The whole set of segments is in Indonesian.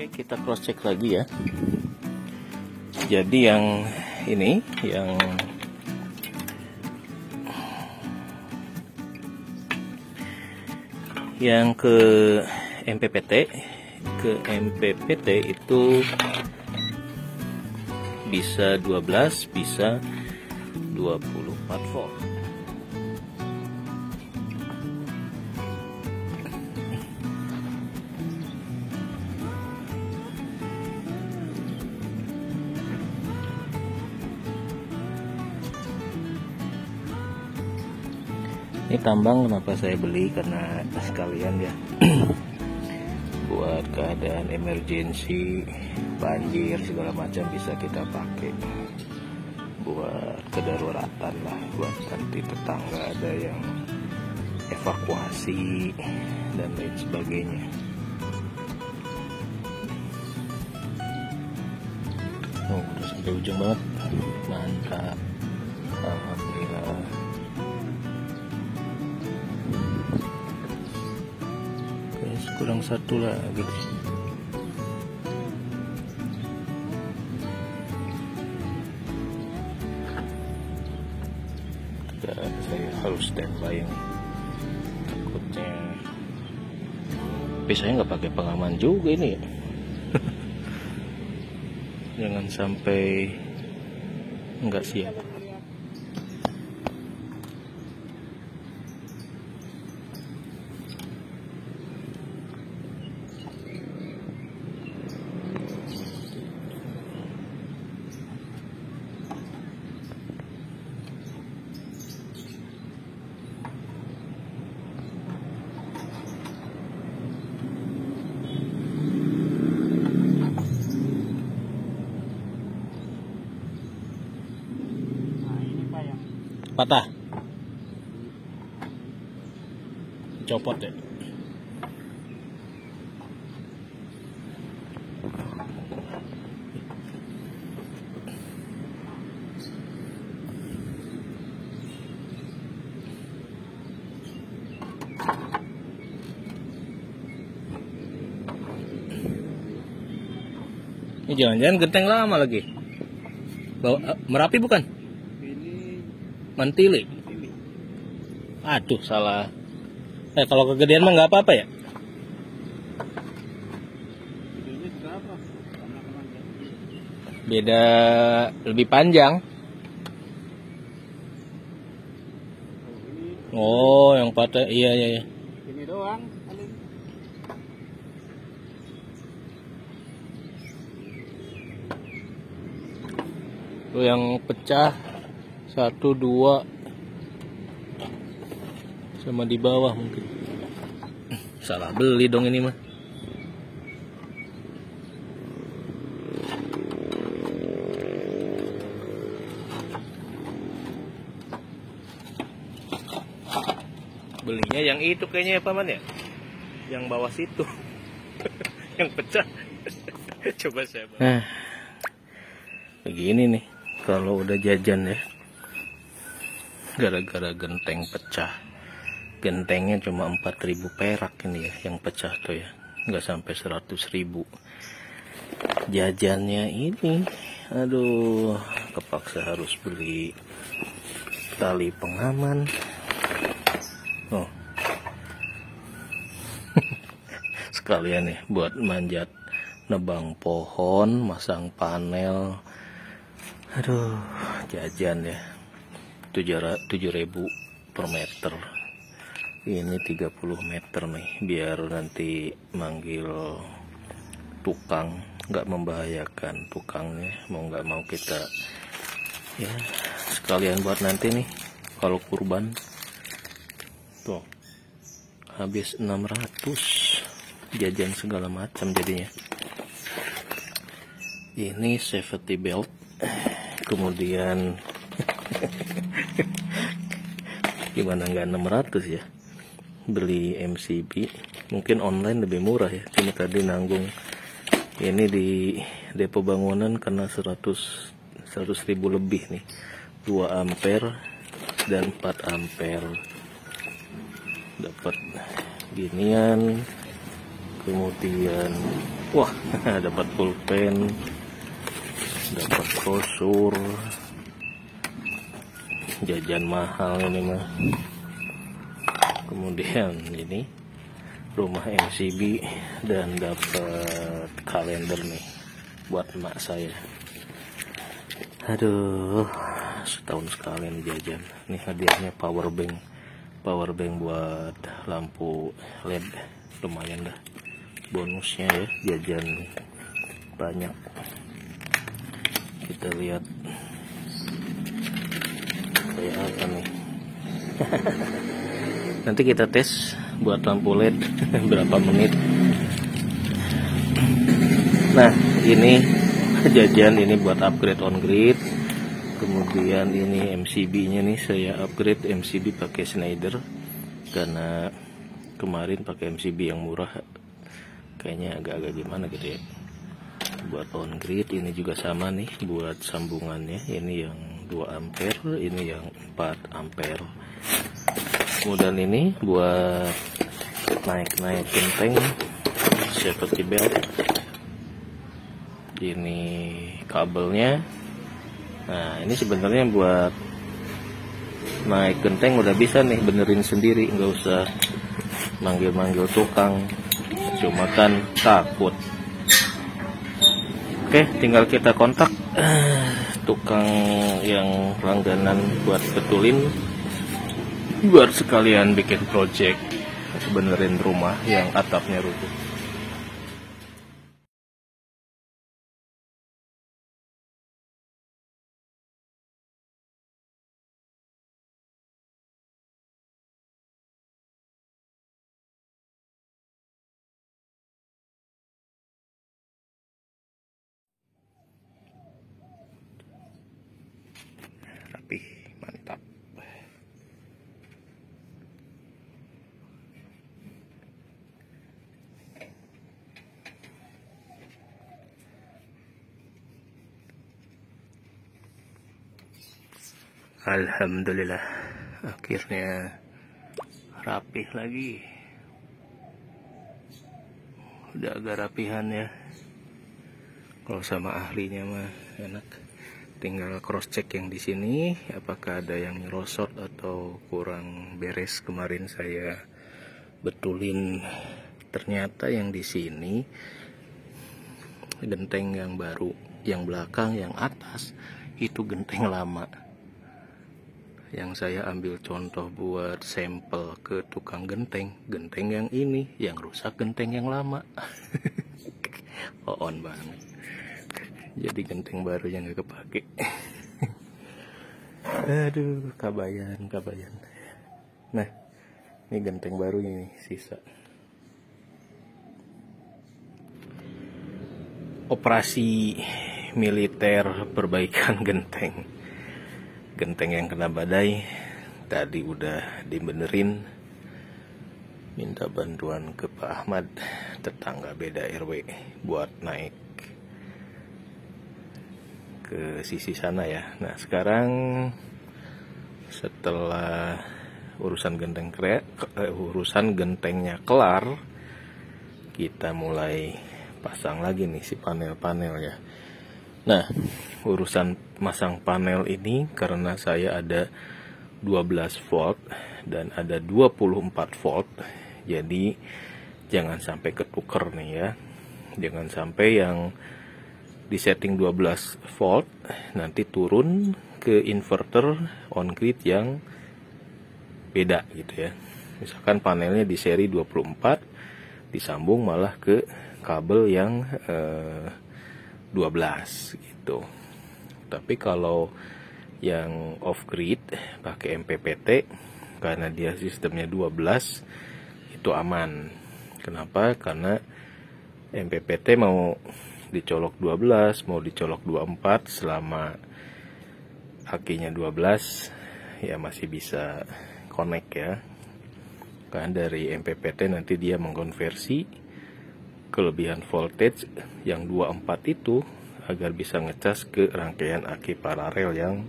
Oke, kita cross check lagi ya. Jadi yang ini yang ke MPPT itu bisa 12, bisa 24 volt. Ini tambang kenapa saya beli, karena sekalian ya buat keadaan emergency, banjir segala macam bisa kita pakai buat kedaruratan lah, buat nanti tetangga ada yang evakuasi dan lain sebagainya. Oh, udah sampai ujung banget, mantap, alhamdulillah. Kurang satu lagi. Saya harus standby ini, takutnya. Tapi saya nggak pakai pengaman juga ini ya. Jangan sampai nggak siap. Patah, copot ya. Ini jangan-jangan genteng lama lagi. Bawa Merapi bukan? Mantili. Aduh, salah. Kalau kegedean mah nggak apa-apa ya? Beda lebih panjang. Oh, yang patah, iya. Ini doang. Tuh yang pecah 1, 2 sama di bawah mungkin. Salah beli dong ini mah. Belinya yang itu kayaknya ya Paman ya, yang bawah situ. Yang pecah. Coba saya bawa. Nah, begini nih kalau udah jajan ya, gara-gara genteng pecah. Gentengnya cuma 4.000 perak ini ya yang pecah tuh ya, nggak sampai 100.000. Jajannya ini, aduh, kepaksa harus beli tali pengaman. Oh, sekalian nih buat manjat nebang pohon, masang panel. Aduh, jajan ya, 7.000 per meter. Ini 30 meter nih, biar nanti manggil tukang nggak membahayakan tukangnya, mau nggak mau kita ya sekalian buat nanti nih kalau kurban. Tuh habis 600, jajan segala macam jadinya. Ini safety belt, kemudian gimana nggak 600 ya, beli MCB, mungkin online lebih murah ya, cuma tadi nanggung ini di depo bangunan karena 100.000 lebih nih, 2 ampere dan 4 ampere dapat ginian. Kemudian Wah, dapat pulpen, dapat brosur, jajan mahal ini mah. Kemudian ini rumah MCB dan dapat kalender nih buat emak saya. Aduh, setahun sekali nih jajan. Ini hadiahnya power bank buat lampu LED, lumayan dah bonusnya ya, jajan banyak. Kita lihat kayak apa nih. Nanti kita tes buat lampu LED berapa menit. Nah, ini jajan ini buat upgrade on grid. Kemudian ini MCB nya nih, saya upgrade MCB pakai Schneider karena kemarin pakai MCB yang murah kayaknya agak-agak gimana gitu ya. Buat on grid ini juga sama nih buat sambungannya, ini yang 2 ampere, ini yang 4 ampere. Kemudian ini buat naik genteng safety belt, ini kabelnya. Nah, ini sebenarnya buat naik genteng udah bisa nih benerin sendiri, nggak usah manggil tukang, cuma kan takut. Oke, tinggal kita kontak tukang yang langganan buat betulin, buat sekalian bikin project benerin rumah yang atapnya rubuh. Rapih, mantap. Alhamdulillah, akhirnya rapih lagi. Udah agak rapihan ya. Kalau sama ahlinya mah enak. Tinggal cross check yang di sini, apakah ada yang nyerosot atau kurang beres. Kemarin saya betulin, ternyata yang di sini genteng yang baru, yang belakang, yang atas itu genteng lama. Yang saya ambil contoh buat sampel ke tukang genteng yang ini, yang rusak genteng yang lama. On banget. Jadi genteng baru yang gak kepake. Aduh, kabayan. Nah, ini genteng baru ini sisa. Operasi militer perbaikan genteng yang kena badai tadi udah dibenerin. Minta bantuan ke Pak Ahmad, tetangga beda RW, buat naik ke sisi sana ya. Nah, sekarang setelah urusan gentengnya kelar, kita mulai pasang lagi nih si panel-panel ya. Nah, urusan masang panel ini karena saya ada 12 volt dan ada 24 volt, jadi jangan sampai ketuker nih ya. Jangan sampai yang di setting 12 volt nanti turun ke inverter on grid yang beda gitu ya. Misalkan panelnya di seri 24 disambung malah ke kabel yang 12 gitu. Tapi kalau yang off grid pakai MPPT karena dia sistemnya 12 itu aman. Kenapa? Karena MPPT mau dicolok 12, mau dicolok 24, selama akinya 12 ya masih bisa connect ya. Kan dari MPPT nanti dia mengkonversi kelebihan voltage yang 24 itu agar bisa ngecas ke rangkaian aki paralel yang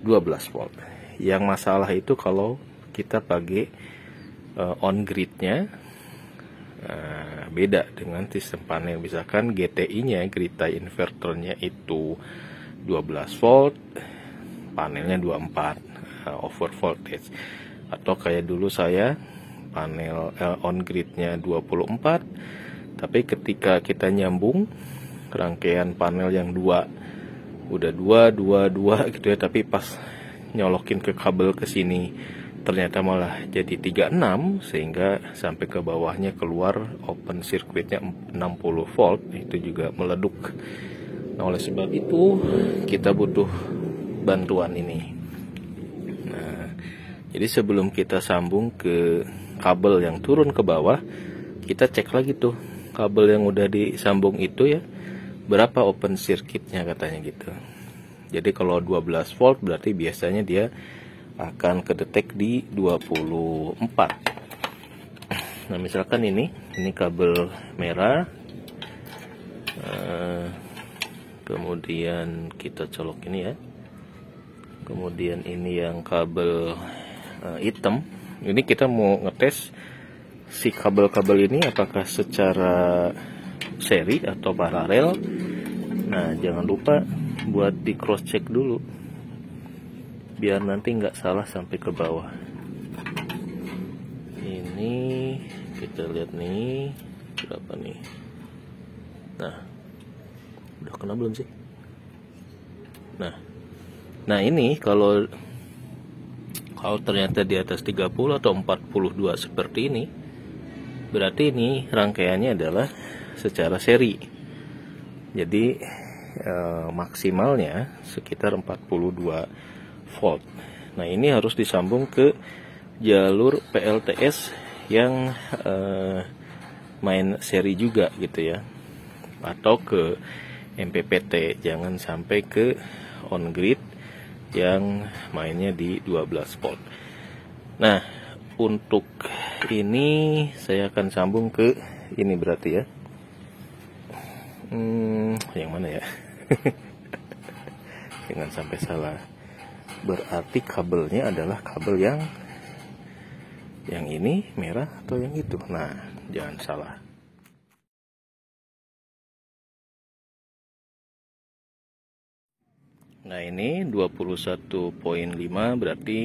12 volt. Yang masalah itu kalau kita pakai on gridnya beda dengan sistem panel. Misalkan GTI-nya, grid tie inverternya itu 12 volt, panelnya 24 over voltage. Atau kayak dulu saya panel on gridnya 24, tapi ketika kita nyambung rangkaian panel yang udah dua gitu ya, tapi pas nyolokin ke kabel ke sini ternyata malah jadi 36, sehingga sampai ke bawahnya keluar open circuitnya 60 volt, itu juga meleduk. Nah, oleh sebab itu kita butuh bantuan ini. Nah, jadi sebelum kita sambung ke kabel yang turun ke bawah, kita cek lagi tuh kabel yang udah disambung itu ya, berapa open circuitnya katanya gitu. Jadi kalau 12 volt berarti biasanya dia akan kedetek di 24. Nah, misalkan ini kabel merah, kemudian kita colok ini ya, kemudian ini yang kabel hitam. Ini kita mau ngetes si kabel-kabel ini apakah secara seri atau paralel. Nah, jangan lupa buat di cross check dulu biar nanti nggak salah sampai ke bawah. Ini kita lihat nih berapa nih. Nah, udah kena belum sih? Nah ini kalau ternyata di atas 30 atau 42 seperti ini, berarti ini rangkaiannya adalah secara seri. Jadi maksimalnya sekitar 42 volt. Nah, ini harus disambung ke jalur PLTS yang main seri juga gitu ya, atau ke MPPT, jangan sampai ke on grid yang mainnya di 12 volt. Nah, untuk ini saya akan sambung ke ini berarti ya. Yang mana ya? Jangan sampai salah. Berarti kabelnya adalah kabel yang ini merah atau yang itu. Nah, jangan salah. Nah, ini 21.5 berarti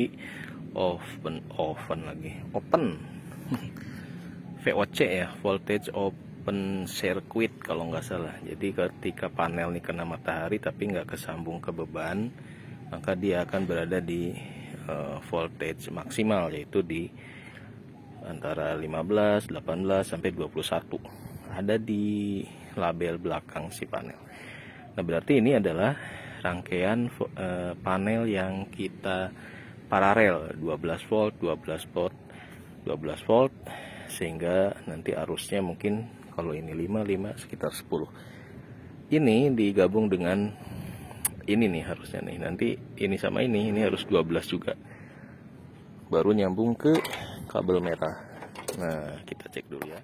open lagi. VOC ya, voltage open circuit kalau nggak salah. Jadi ketika panel ini kena matahari tapi nggak kesambung ke beban, maka dia akan berada di voltage maksimal, yaitu di antara 15, 18 sampai 21. Ada di label belakang si panel. Nah, berarti ini adalah rangkaian panel yang kita paralel 12 volt, 12 volt, 12 volt, sehingga nanti arusnya mungkin kalau ini 5 sekitar 10. Ini digabung dengan ini nih harusnya nih. Nanti ini sama ini harus 12 juga. Baru nyambung ke kabel merah. Nah, kita cek dulu ya.